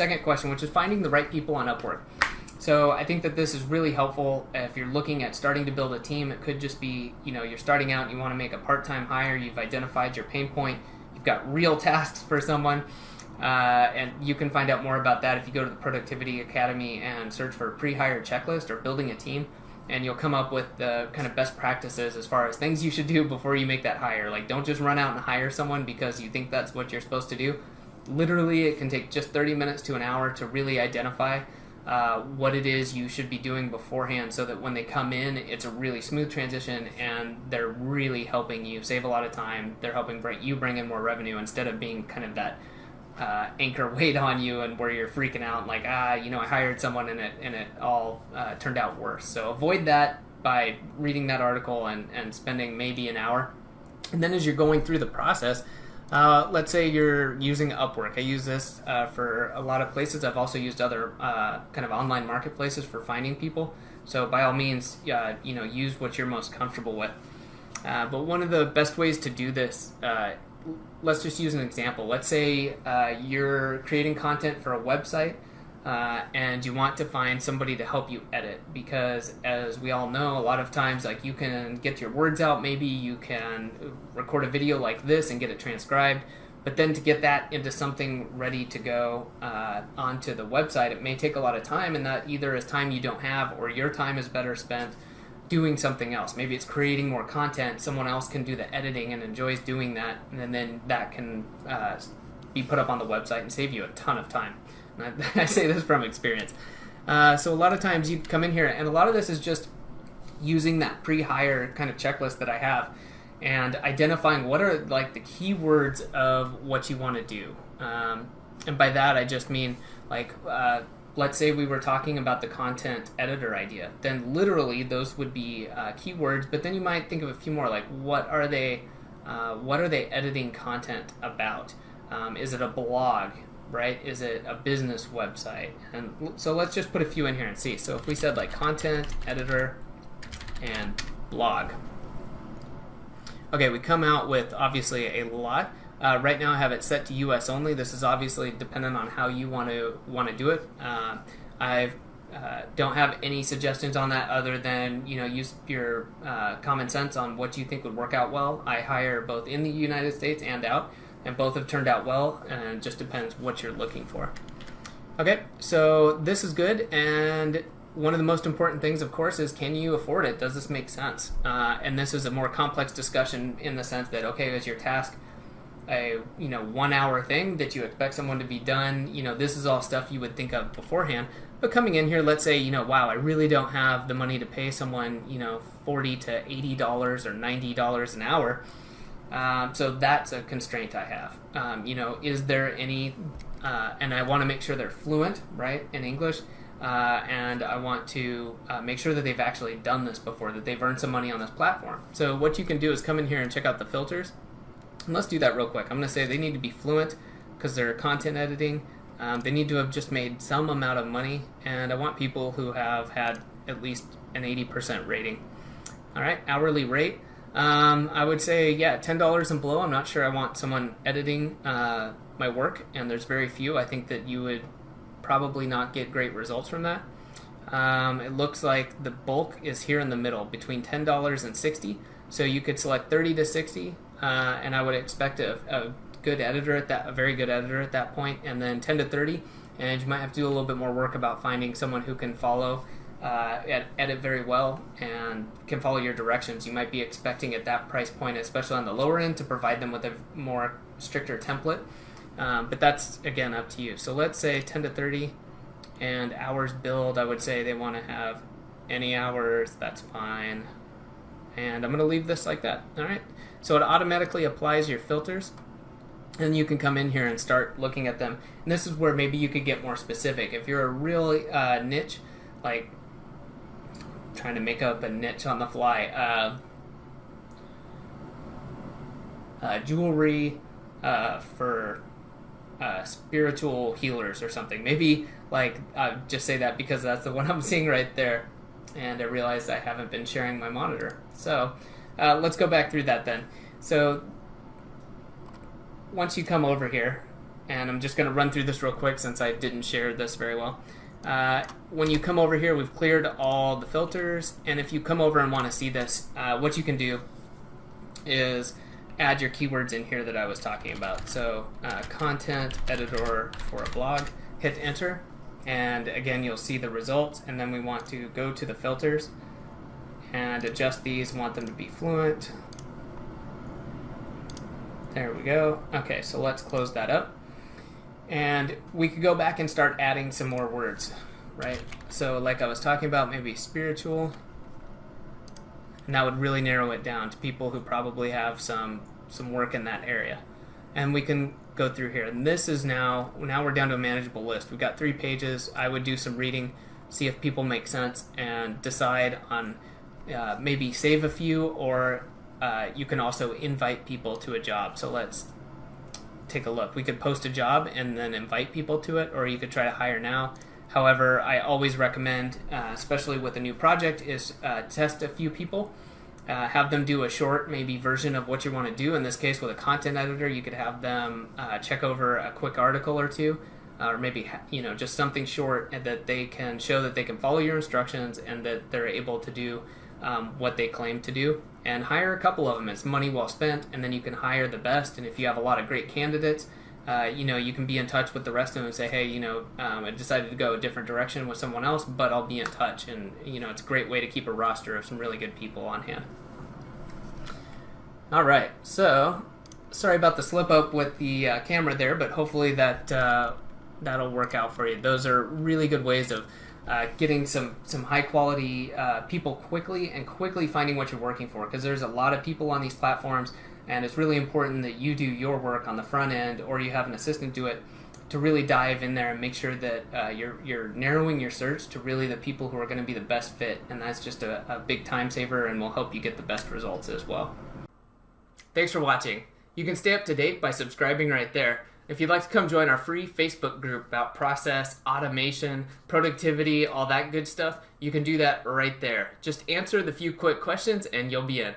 second question, which is finding the right people on Upwork. So I think that this is really helpful if you're looking at starting to build a team. It could just be, you're starting out and you want to make a part-time hire, you've identified your pain point, you've got real tasks for someone, and you can find out more about that if you go to the Productivity Academy and search for a pre-hire checklist or building a team, and you'll come up with the kind of best practices as far as things you should do before you make that hire. Like, don't just run out and hire someone because you think that's what you're supposed to do. Literally, it can take just 30 minutes to an hour to really identify what it is you should be doing beforehand, so that when they come in, it's a really smooth transition and they're really helping you save a lot of time. They're helping you bring in more revenue instead of being kind of that anchor weight on you and where you're freaking out like, I hired someone and it all turned out worse. So avoid that by reading that article and spending maybe an hour. And then as you're going through the process, let's say you're using Upwork. I use this for a lot of places. I've also used other kind of online marketplaces for finding people. So by all means, use what you're most comfortable with. But one of the best ways to do this, let's just use an example. Let's say you're creating content for a website and you want to find somebody to help you edit, because as we all know, a lot of times, like, you can get your words out, maybe you can record a video like this and get it transcribed, but then to get that into something ready to go onto the website, it may take a lot of time, and that either is time you don't have or your time is better spent doing something else. Maybe it's creating more content, someone else can do the editing and enjoys doing that, and then that can be put up on the website and save you a ton of time. And I say this from experience. So a lot of times you come in here, and a lot of this is just using that pre-hire kind of checklist that I have and identifying what are like the keywords of what you want to do. And by that I just mean, like, let's say we were talking about the content editor idea, then literally those would be keywords, but then you might think of a few more, like what are they editing content about? Is it a blog, right? Is it a business website? And so let's just put a few in here and see. So if we said like content editor and blog, okay, we come out with obviously a lot. Right now I have it set to US only. This is obviously dependent on how you want to do it. I don't have any suggestions on that other than, use your common sense on what you think would work out well. I hire both in the United States and out, and both have turned out well, and it just depends what you're looking for. Okay, so this is good, and one of the most important things, of course, is can you afford it? Does this make sense? And this is a more complex discussion in the sense that, okay, is your task a 1 hour thing that you expect someone to be done? This is all stuff you would think of beforehand. But coming in here, let's say, wow, I really don't have the money to pay someone, $40 to $80 or $90 an hour. So that's a constraint I have. Is there any, and I want to make sure they're fluent, right, in English, and I want to make sure that they've actually done this before, that they've earned some money on this platform. So what you can do is come in here and check out the filters. And let's do that real quick. I'm going to say they need to be fluent because they're content editing. They need to have just made some amount of money, and I want people who have had at least an 80% rating. All right, hourly rate. I would say, $10 and below. I'm not sure I want someone editing my work, and there's very few. I think that you would probably not get great results from that. It looks like the bulk is here in the middle, between $10 and $60. So you could select 30 to 60, and I would expect a good editor at that, a very good editor at that point, and then 10 to 30, and you might have to do a little bit more work about finding someone who can follow, edit very well, and can follow your directions. You might be expecting at that price point, especially on the lower end, to provide them with a more stricter template, but that's, again, up to you. So let's say 10 to 30, and hours billed, I would say they want to have any hours, that's fine. And I'm going to leave this like that. All right. So it automatically applies your filters, and you can come in here and start looking at them. And this is where maybe you could get more specific. If you're a real niche, like trying to make up a niche on the fly, jewelry for spiritual healers or something. Maybe like just say that because that's the one I'm seeing right there. And I realized I haven't been sharing my monitor. So let's go back through that then. So once you come over here and I'm just going to run through this real quick since I didn't share this very well. When you come over here, we've cleared all the filters, and if you come over and want to see this, what you can do is add your keywords in here that I was talking about. So content editor for a blog, hit enter, and again you'll see the results, and then we want to go to the filters and adjust these, want them to be fluent. There we go. Okay, so let's close that up. And we could go back and start adding some more words, right? So like I was talking about, maybe spiritual. And that would really narrow it down to people who probably have some work in that area. And we can go through here. And this is now we're down to a manageable list. We've got 3 pages. I would do some reading, see if people make sense, and decide on maybe save a few, or you can also invite people to a job. So let's take a look. We could post a job and then invite people to it, or you could try to hire now. However, I always recommend, especially with a new project, is test a few people. Have them do a short maybe version of what you want to do. In this case, with a content editor, you could have them check over a quick article or two, or maybe just something short, and that they can show that they can follow your instructions and that they're able to do what they claim to do. And hire a couple of them. It's money well spent, and then you can hire the best. And if you have a lot of great candidates, you can be in touch with the rest of them and say, hey, I decided to go a different direction with someone else, but I'll be in touch. And it's a great way to keep a roster of some really good people on hand. All right, so sorry about the slip up with the camera there, but hopefully that'll work out for you. Those are really good ways of getting some high quality people quickly finding what you're working for, because there's a lot of people on these platforms, and it's really important that you do your work on the front end, or you have an assistant do it, to really dive in there and make sure that you're narrowing your search to really the people who are going to be the best fit, and that's just a big time saver and will help you get the best results as well. Thanks for watching. You can stay up to date by subscribing right there. If you'd like to come join our free Facebook group about process, automation, productivity, all that good stuff, you can do that right there. Just answer the few quick questions and you'll be in.